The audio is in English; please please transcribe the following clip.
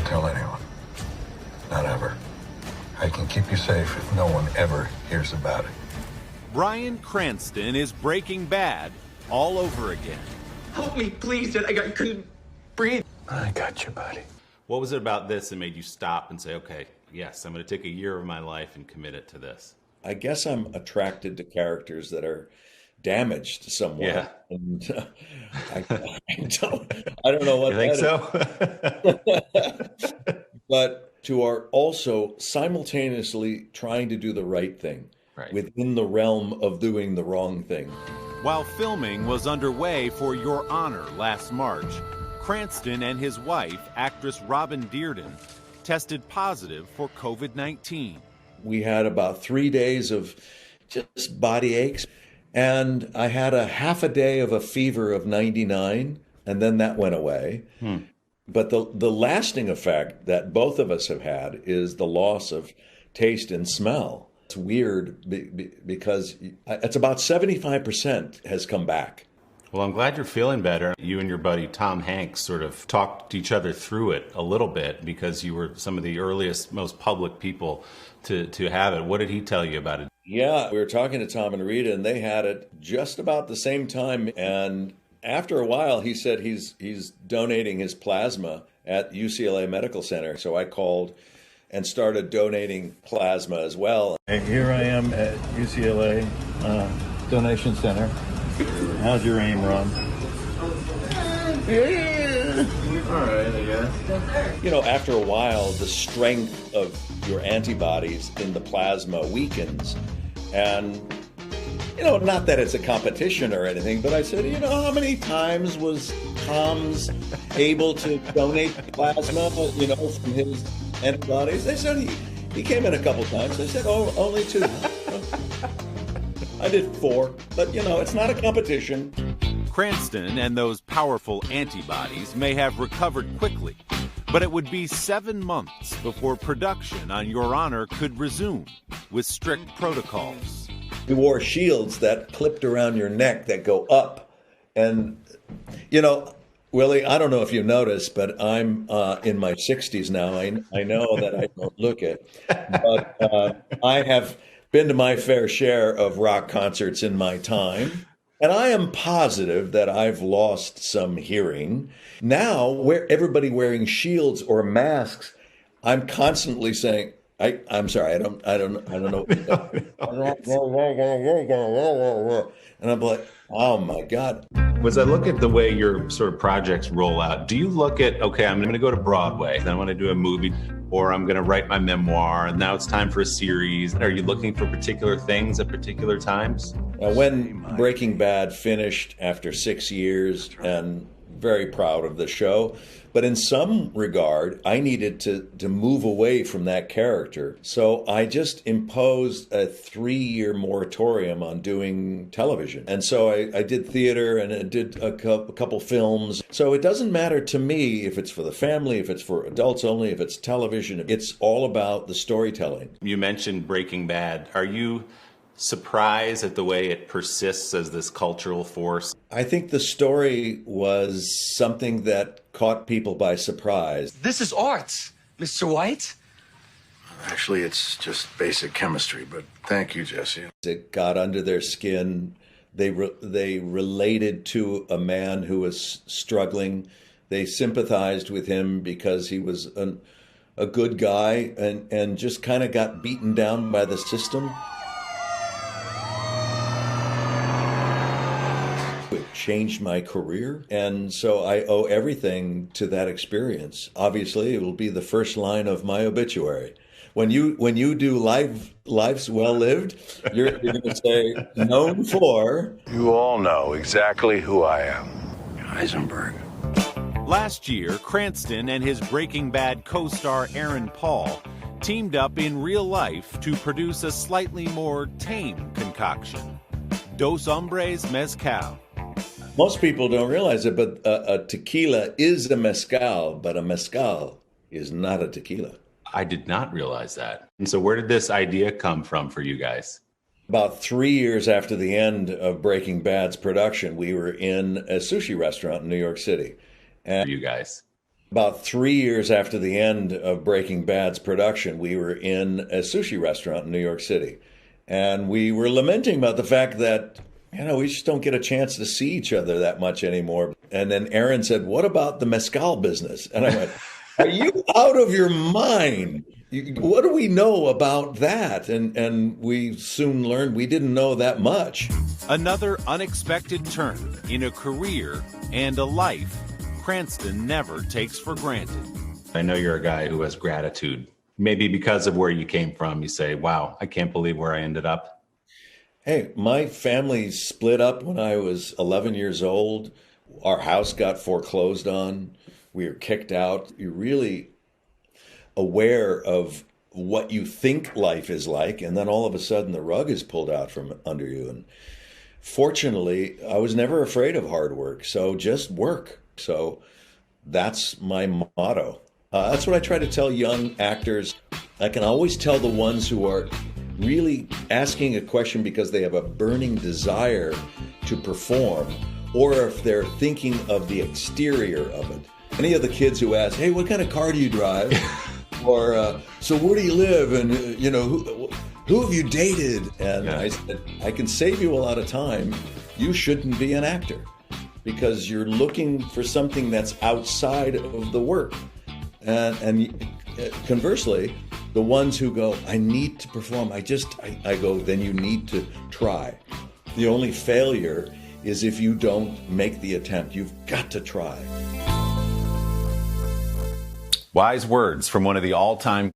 tell anyone. Not ever. I can keep you safe if no one ever hears about it. Bryan Cranston is Breaking Bad all over again. Help me, please. I couldn't breathe. I got you, buddy. What was it about this that made you stop and say, okay, yes, I'm going to take a year of my life and commit it to this? I guess I'm attracted to characters that are damaged somewhat. Yeah. And I don't know what You think that so? but to are also simultaneously trying to do the right thing within the realm of doing the wrong thing. While filming was underway for Your Honor last March, Cranston and his wife, actress Robin Dearden, tested positive for COVID-19. We had about 3 days of just body aches, and I had a half a day of a fever of 99, and then that went away. But the lasting effect that both of us have had is the loss of taste and smell. It's weird because it's about 75% has come back. Well, I'm glad you're feeling better. You and your buddy Tom Hanks sort of talked each other through it a little bit because you were some of the earliest, most public people to have it. What did he tell you about it? Yeah, we were talking to Tom and Rita, and they had it just about the same time. And after a while, he said he's donating his plasma at UCLA Medical Center. So I called and started donating plasma as well. And here I am at UCLA Donation Center. How's your aim, Ron? All right, I guess. You know, after a while, the strength of your antibodies in the plasma weakens. And, you know, not that it's a competition or anything, but I said, you know, how many times was Tom's able to donate plasma, you know, from his antibodies? They said he came in a couple times. I said, oh, only 2. I did 4, but, you know, it's not a competition. Cranston and those powerful antibodies may have recovered quickly, but it would be 7 months before production on Your Honor could resume with strict protocols. We wore shields that clipped around your neck that go up. And, you know, Willie, I don't know if you noticed, but I'm in my 60s now. I know that I don't look it, but I have been to my fair share of rock concerts in my time. And I am positive that I've lost some hearing. Now, where everybody wearing shields or masks, I'm constantly saying, I'm sorry, I don't know. And I'm like, oh my God. As I look at the way your sort of projects roll out, do you look at, okay, I'm going to go to Broadway, then I want to do a movie, or I'm going to write my memoir, and now it's time for a series? Are you looking for particular things at particular times? When Breaking Bad finished after 6 years, and very proud of the show, but in some regard, I needed to move away from that character. So I just imposed a 3-year moratorium on doing television. And so I did theater and I did a couple films. So it doesn't matter to me if it's for the family, if it's for adults only, if it's television. It's all about the storytelling. You mentioned Breaking Bad. Are you surprised at the way it persists as this cultural force? I think the story was something that caught people by surprise. This is art, Mr. White. Actually, it's just basic chemistry, but thank you, Jesse. It got under their skin. They related to a man who was struggling. They sympathized with him because he was a good guy and just kind of got beaten down by the system. It changed my career, and so I owe everything to that experience. Obviously, it will be the first line of my obituary. When you do Life's Well Lived, you're going to say, known for... You all know exactly who I am. Heisenberg. Last year, Cranston and his Breaking Bad co-star Aaron Paul teamed up in real life to produce a slightly more tame concoction, Dos Hombres Mezcal. Most people don't realize it, but a tequila is a mezcal, but a mezcal is not a tequila. I did not realize that. And so where did this idea come from for you guys? About 3 years after the end of Breaking Bad's production, we were in a sushi restaurant in New York City. And For you guys. About 3 years after the end of Breaking Bad's production, we were in a sushi restaurant in New York City. And we were lamenting about the fact that, we just don't get a chance to see each other that much anymore. And then Aaron said, "What about the mezcal business?" And I went, "Are you out of your mind? What do we know about that?" And we soon learned we didn't know that much. Another unexpected turn in a career and a life Cranston never takes for granted. I know you're a guy who has gratitude. Maybe because of where you came from, you say, wow, I can't believe where I ended up. Hey, my family split up when I was 11 years old. Our house got foreclosed on. We were kicked out. You're really aware of what you think life is like, and then all of a sudden the rug is pulled out from under you. And fortunately, I was never afraid of hard work, so just work. So that's my motto. That's what I try to tell young actors. I can always tell the ones who are really asking a question because they have a burning desire to perform, or if they're thinking of the exterior of it. Any of the kids who ask, "Hey, what kind of car do you drive?" or, "So where do you live?" And, who have you dated? And I said, I can save you a lot of time. You shouldn't be an actor because you're looking for something that's outside of the work. And conversely, the ones who go, "I need to perform," I go, then you need to try. The only failure is if you don't make the attempt. You've got to try. Wise words from one of the all-time